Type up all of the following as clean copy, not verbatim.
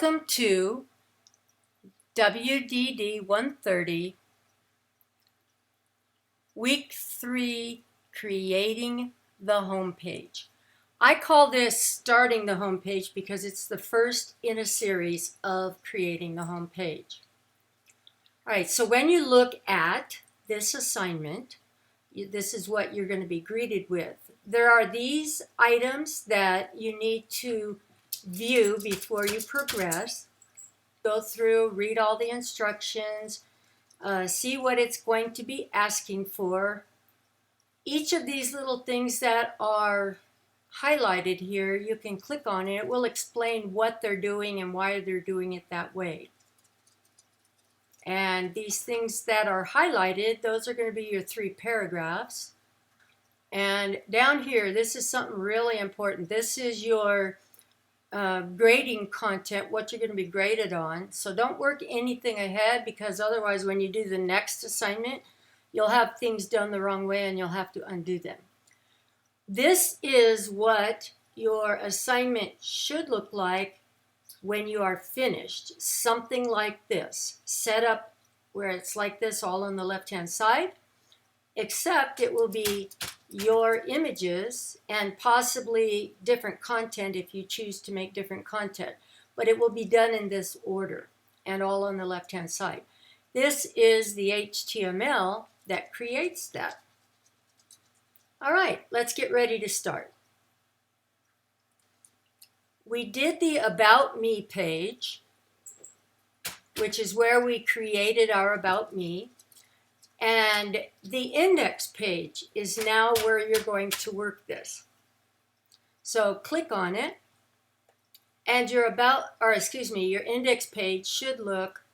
Welcome to WDD 130, Week 3, Creating the Homepage. I call this Starting the Homepage because it's the first in a series of creating the homepage. All right, so when you look at this assignment, this is what you're going to be greeted with. There are these items that you need to view before you progress. Go through, read all the instructions, see what it's going to be asking for. Each of these little things that are highlighted here, you can click on it. It will explain what they're doing and why they're doing it that way. And these things that are highlighted, those are going to be your 3 paragraphs. And down here, this is something really important. This is your grading content, what you're going to be graded on. So don't work anything ahead, because otherwise when you do the next assignment, you'll have things done the wrong way and you'll have to undo them. This is what your assignment should look like when you are finished. Something like this, set up where it's like this all on the left-hand side, except it will be your images and possibly different content if you choose to make different content, but it will be done in this order and all on the left-hand side. This is the HTML that creates that. All right, let's get ready to start. We did the About Me page, which is where we created our About Me. And the index page is now where you're going to work this. So click on it, and your your index page should look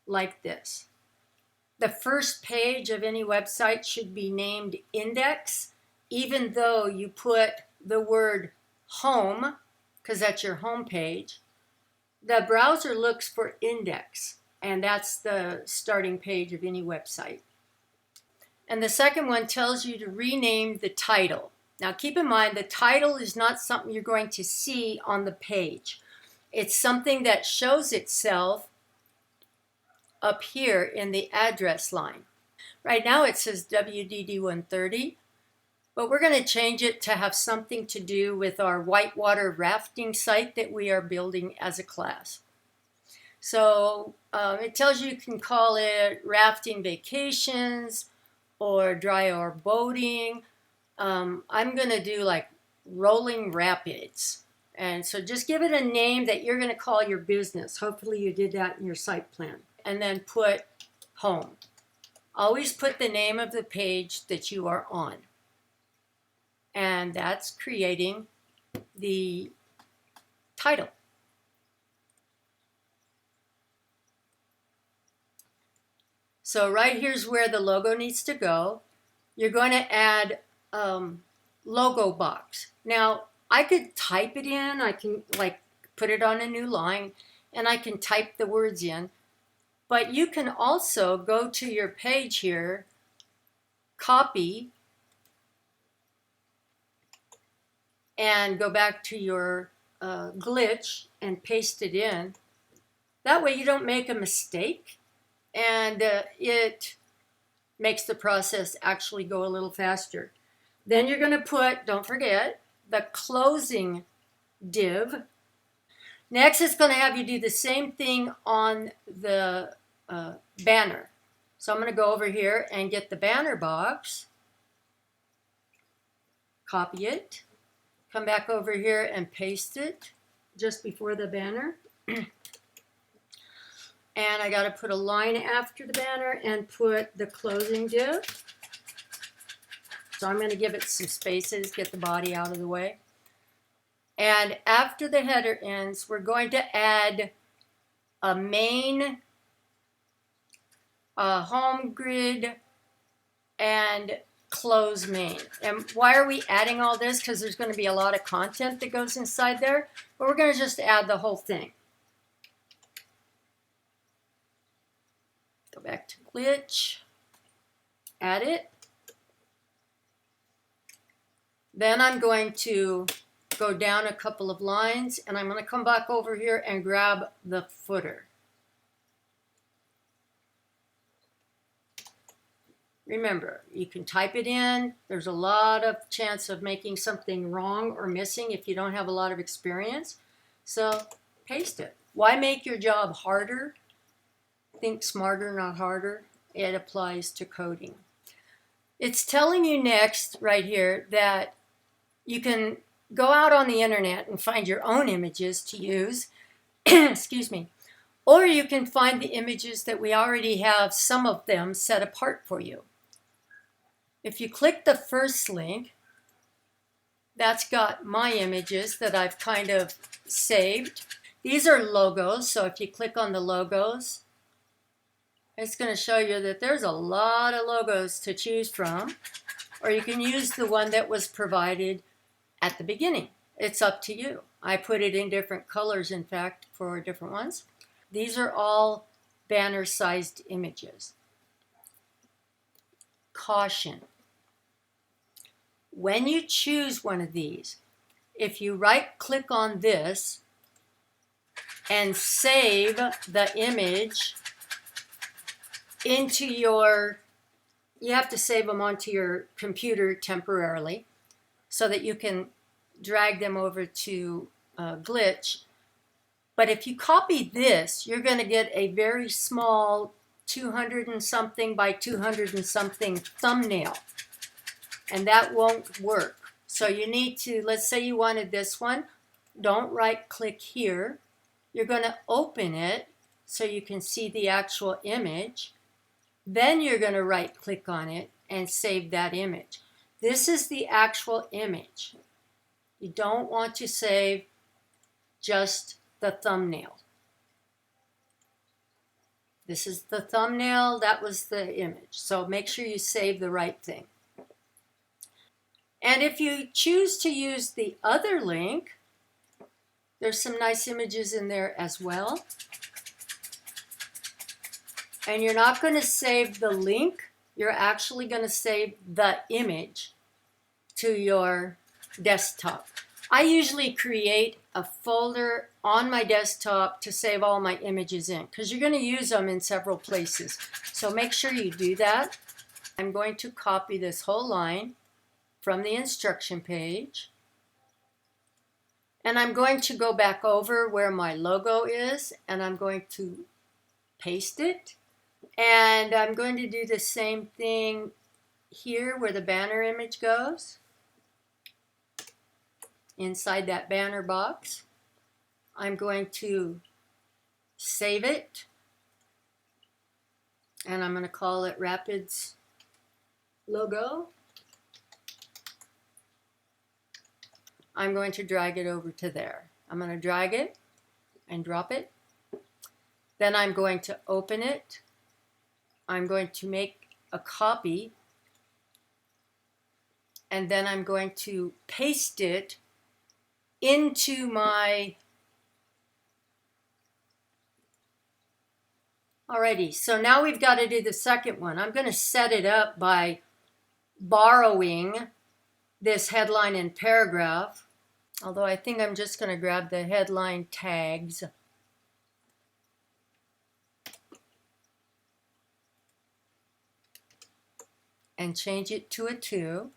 like this. The first page of any website should be named index, even though you put the word home, because that's your home page. The browser looks for index, and that's the starting page of any website. And the second one tells you to rename the title. Now keep in mind, the title is not something you're going to see on the page. It's something that shows itself up here in the address line. Right now it says WDD 130, but we're going to change it to have something to do with our whitewater rafting site that we are building as a class. So it tells you can call it Rafting Vacations, or dry or boating. I'm going to do like Rolling Rapids. And so just give it a name that you're going to call your business. Hopefully you did that in your site plan. And then put home. Always put the name of the page that you are on. And that's creating the title. So right here's where the logo needs to go. You're going to add logo box. Now I could type it in. I can like put it on a new line and I can type the words in. But you can also go to your page here, copy, and go back to your glitch and paste it in. That way you don't make a mistake. And it makes the process actually go a little faster. Then you're going to put, don't forget, the closing div. Next, it's going to have you do the same thing on the banner. So I'm going to go over here and get the banner box, copy it, come back over here and paste it just before the banner. And I got to put a line after the banner and put the closing div. So I'm going to give it some spaces, get the body out of the way. And after the header ends, we're going to add a main, a home grid, and close main. And why are we adding all this? Because there's going to be a lot of content that goes inside there. But we're going to just add the whole thing. Go back to glitch, add it. Then I'm going to go down a couple of lines, and I'm going to come back over here and grab the footer. Remember, you can type it in. There's a lot of chance of making something wrong or missing if you don't have a lot of experience. So paste it. Why make your job harder? Think smarter, not harder. It applies to coding. It's telling you next right here that you can go out on the internet and find your own images to use. Excuse me. Or you can find the images that we already have, some of them set apart for you. If you click the first link, that's got my images that I've kind of saved. These are logos, so if you click on the logos, it's going to show you that there's a lot of logos to choose from, or you can use the one that was provided at the beginning. It's up to you. I put it in different colors, in fact, for different ones. These are all banner-sized images. Caution. When you choose one of these, if you right-click on this and save the image into your, you have to save them onto your computer temporarily so that you can drag them over to Glitch. But if you copy this, you're going to get a very small 200 and something by 200 and something thumbnail. And that won't work. So you need to, let's say you wanted this one, don't right click here. You're going to open it so you can see the actual image. Then you're going to right click on it and save that image. This is the actual image. You don't want to save just the thumbnail. This is the thumbnail, that was the image. So make sure you save the right thing. And if you choose to use the other link, there's some nice images in there as well. And you're not going to save the link, you're actually going to save the image to your desktop. I usually create a folder on my desktop to save all my images in, because you're going to use them in several places. So make sure you do that. I'm going to copy this whole line from the instruction page. And I'm going to go back over where my logo is, and I'm going to paste it. And I'm going to do the same thing here where the banner image goes. Inside that banner box, I'm going to save it. And I'm going to call it Rapids logo. I'm going to drag it over to there. I'm going to drag it and drop it. Then I'm going to open it. I'm going to make a copy. And then I'm going to paste it into my... Alrighty, so now we've got to do the second one. I'm going to set it up by borrowing this headline and paragraph. Although I think I'm just going to grab the headline tags. And change it to a 2.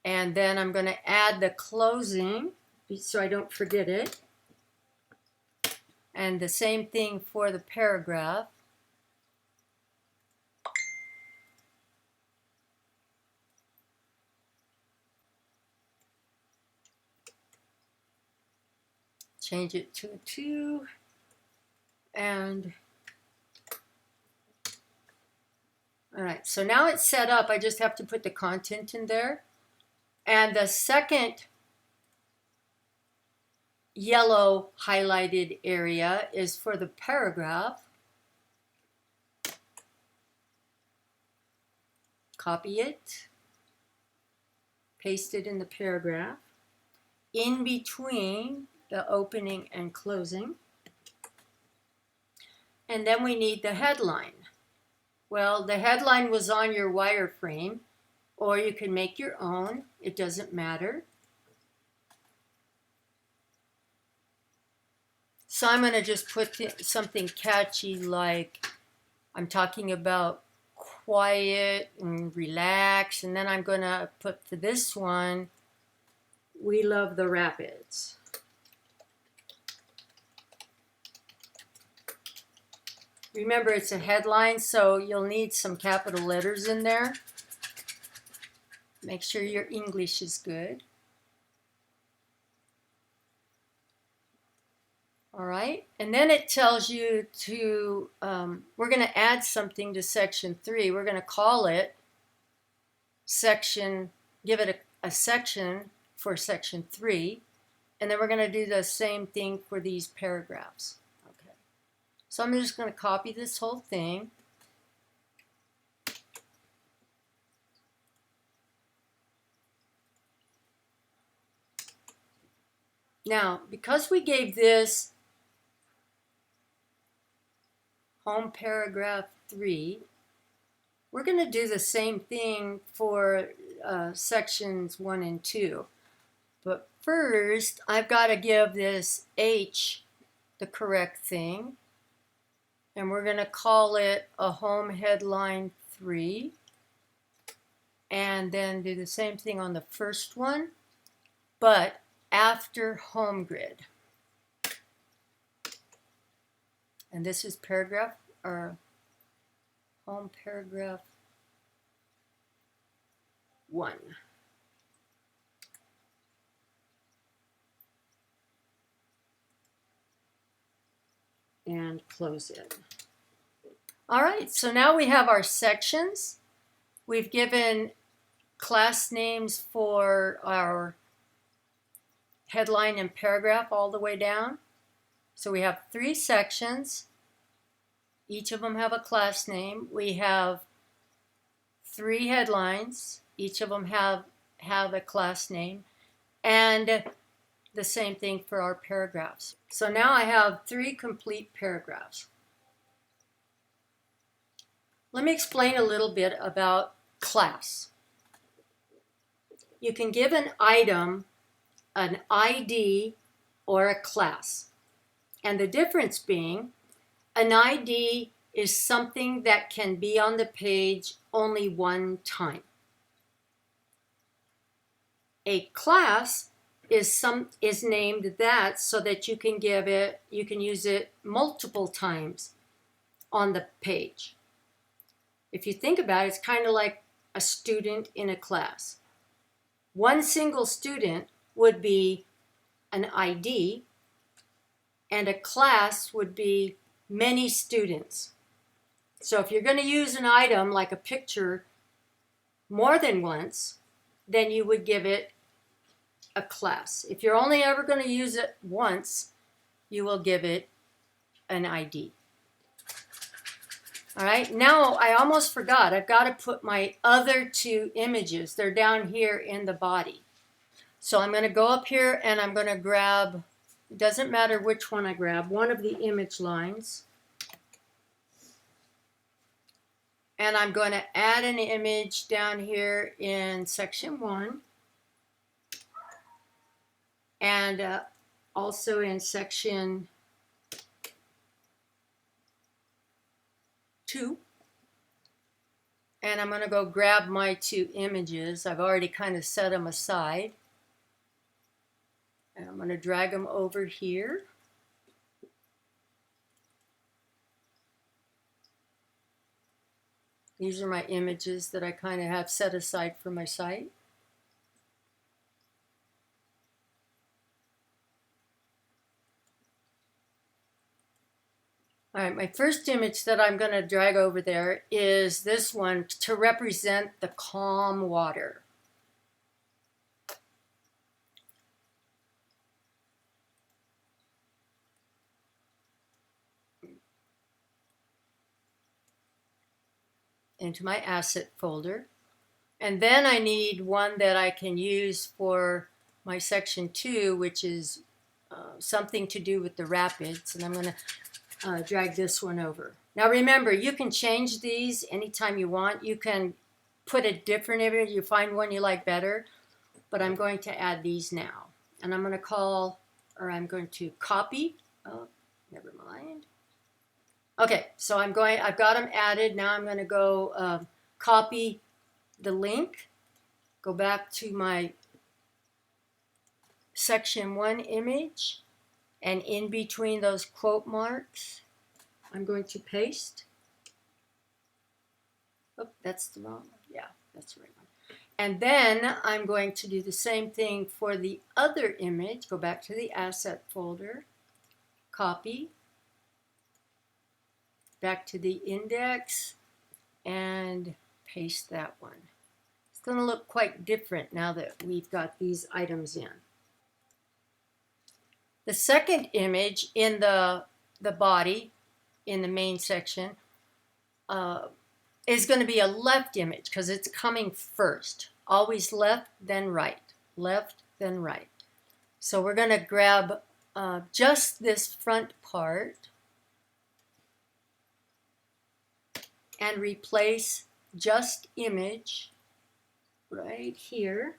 And then I'm going to add the closing so I don't forget it. And the same thing for the paragraph. Change it to a 2, and all right, so now it's set up. I just have to put the content in there. And the second yellow highlighted area is for the paragraph. Copy it, paste it in the paragraph, in between the opening and closing. And then we need the headline. Well, the headline was on your wireframe, or you can make your own. It doesn't matter. So I'm going to just put something catchy like I'm talking about quiet and relax, and then I'm going to put for this one, we love the rapids. Remember, it's a headline, so you'll need some capital letters in there. Make sure your English is good. All right, and then it tells you to, we're going to add something to section 3. We're going to call it section, give it a section for section 3, and then we're going to do the same thing for these paragraphs. Okay, so I'm just going to copy this whole thing. Now, because we gave this home paragraph 3, we're going to do the same thing for sections 1 and 2. But first, I've got to give this H the correct thing. And we're going to call it a home headline 3. And then do the same thing on the first one, but after home grid. And this is paragraph, or home paragraph 1. And close it. All right, so now we have our sections. We've given class names for our headline and paragraph all the way down. So we have 3 sections. Each of them have a class name. We have 3 headlines. Each of them have a class name. And the same thing for our paragraphs. So now I have 3 complete paragraphs. Let me explain a little bit about class. You can give an item an ID or a class. And the difference being, an ID is something that can be on the page only one time. A class is named that so that you can use it multiple times on the page. If you think about it, it's kind of like a student in a class. One single student would be an ID, and a class would be many students. So if you're going to use an item like a picture more than once, then you would give it a class. If you're only ever going to use it once, you will give it an ID. All right, now I almost forgot. I've got to put my other 2 images. They're down here in the body. So I'm going to go up here and I'm going to grab, it doesn't matter which one I grab, one of the image lines. And I'm going to add an image down here in section 1. And also in section 2. And I'm going to go grab my 2 images. I've already kind of set them aside. And I'm going to drag them over here. These are my images that I kind of have set aside for my site. All right, my first image that I'm going to drag over there is this one to represent the calm water. Into my asset folder. And then I need one that I can use for my section 2, which is something to do with the rapids. And I'm going to drag this one over. Now remember, you can change these anytime you want. You can put a different image. You find one you like better. But I'm going to add these now. And I'm going to copy. Oh, Never mind. Okay, so I've got them added. Now I'm going to go copy the link, go back to my section 1 image, and in between those quote marks, I'm going to paste. Oh, that's the wrong one. Yeah, that's the right one. And then I'm going to do the same thing for the other image. Go back to the asset folder, copy, back to the index, and paste that one. It's going to look quite different now that we've got these items in. The second image in the body, in the main section, is going to be a left image because it's coming first. Always left, then right. Left, then right. So we're going to grab just this front part and replace just image right here.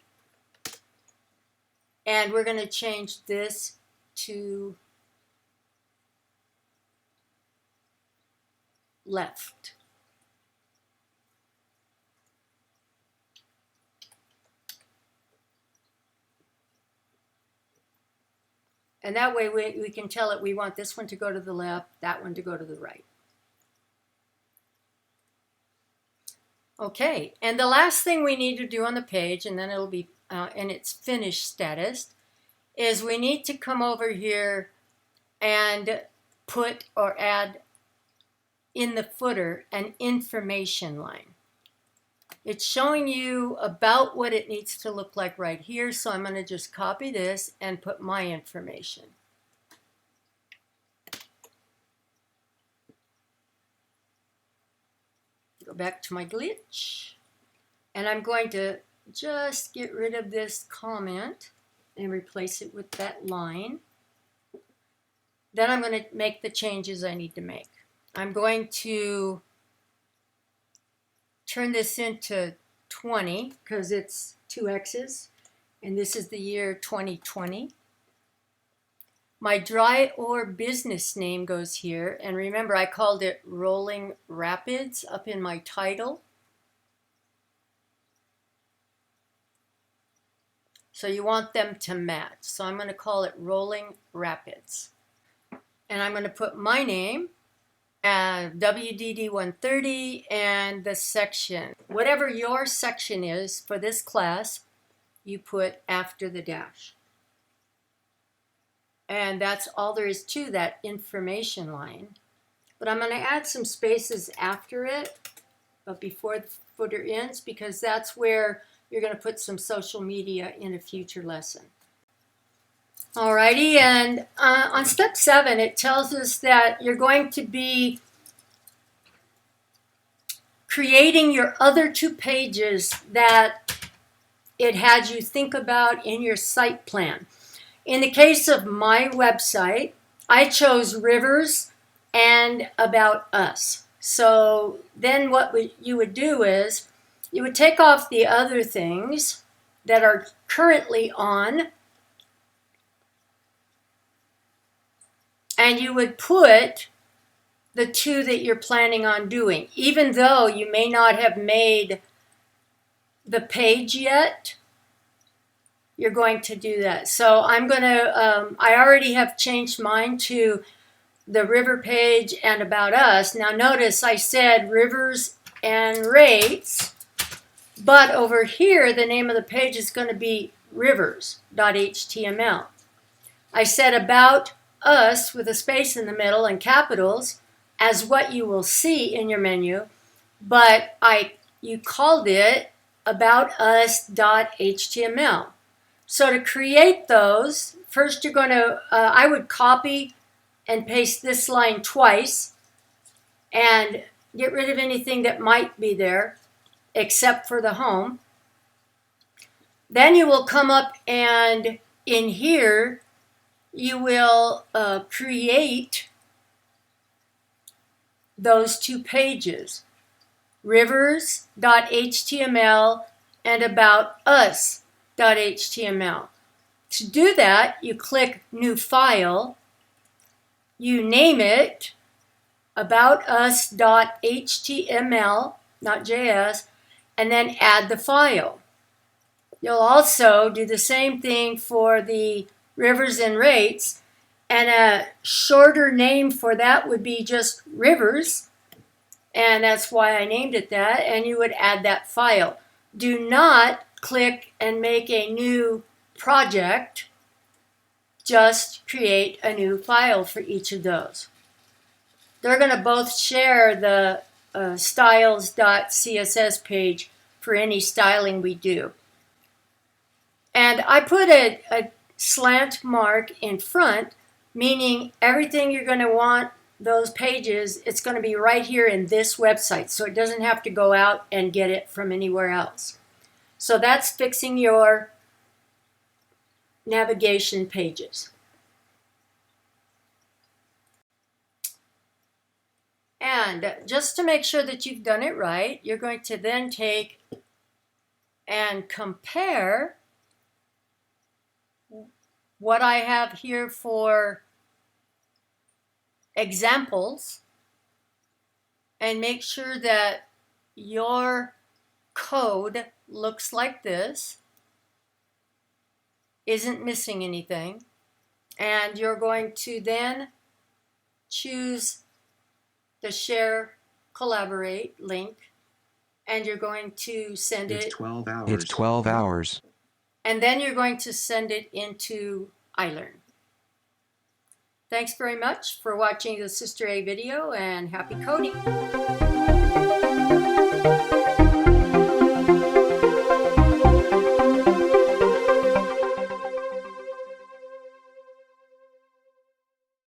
And we're going to change this to left. And that way we can tell it we want this one to go to the left, that one to go to the right. Okay, and the last thing we need to do on the page, and then it'll be in its finished status, is we need to come over here and put or add in the footer an information line. It's showing you about what it needs to look like right here, so I'm going to just copy this and put my information. Go back to my glitch, and I'm going to just get rid of this comment and replace it with that line. Then I'm going to make the changes I need to make. I'm going to turn this into 20 because it's 2 X's, and this is the year 2020. My dry ore business name goes here, and remember I called it Rolling Rapids up in my title. So you want them to match. So I'm going to call it Rolling Rapids. And I'm going to put my name, WDD 130, and the section. Whatever your section is for this class, you put after the dash. And that's all there is to that information line. But I'm going to add some spaces after it, but before the footer ends, because that's where you're going to put some social media in a future lesson. Alrighty, and on step 7, it tells us that you're going to be creating your other 2 pages that it had you think about in your site plan. In the case of my website, I chose rivers and about us. So then what you would do is you would take off the other things that are currently on, and you would put the 2 that you're planning on doing, even though you may not have made the page yet. You're going to do that. So I'm going to, I already have changed mine to the river page and about us. Now notice I said rivers and rates, but over here the name of the page is going to be rivers.html. I said about us with a space in the middle and capitals as what you will see in your menu, but you called it about us.html. So to create those, first you're going to, I would copy and paste this line twice and get rid of anything that might be there except for the home. Then you will come up and in here you will create those 2 pages, rivers.html and about us.html. To do that, you click New File, you name it aboutus.html, not JS, and then add the file. You'll also do the same thing for the rivers and rates, and a shorter name for that would be just rivers, and that's why I named it that, and you would add that file. Do not click and make a new project, just create a new file for each of those. They're going to both share the styles.css page for any styling we do. And I put a slant mark in front, meaning everything you're going to want those pages, it's going to be right here in this website, so it doesn't have to go out and get it from anywhere else. So that's fixing your navigation pages. And just to make sure that you've done it right, you're going to then take and compare what I have here for examples and make sure that your code looks like this, isn't missing anything, and you're going to then choose the share collaborate link, and you're going to send it. It's 12 hours. It's 12 hours. And then you're going to send it into iLearn. Thanks very much for watching the Sister A video, and happy coding.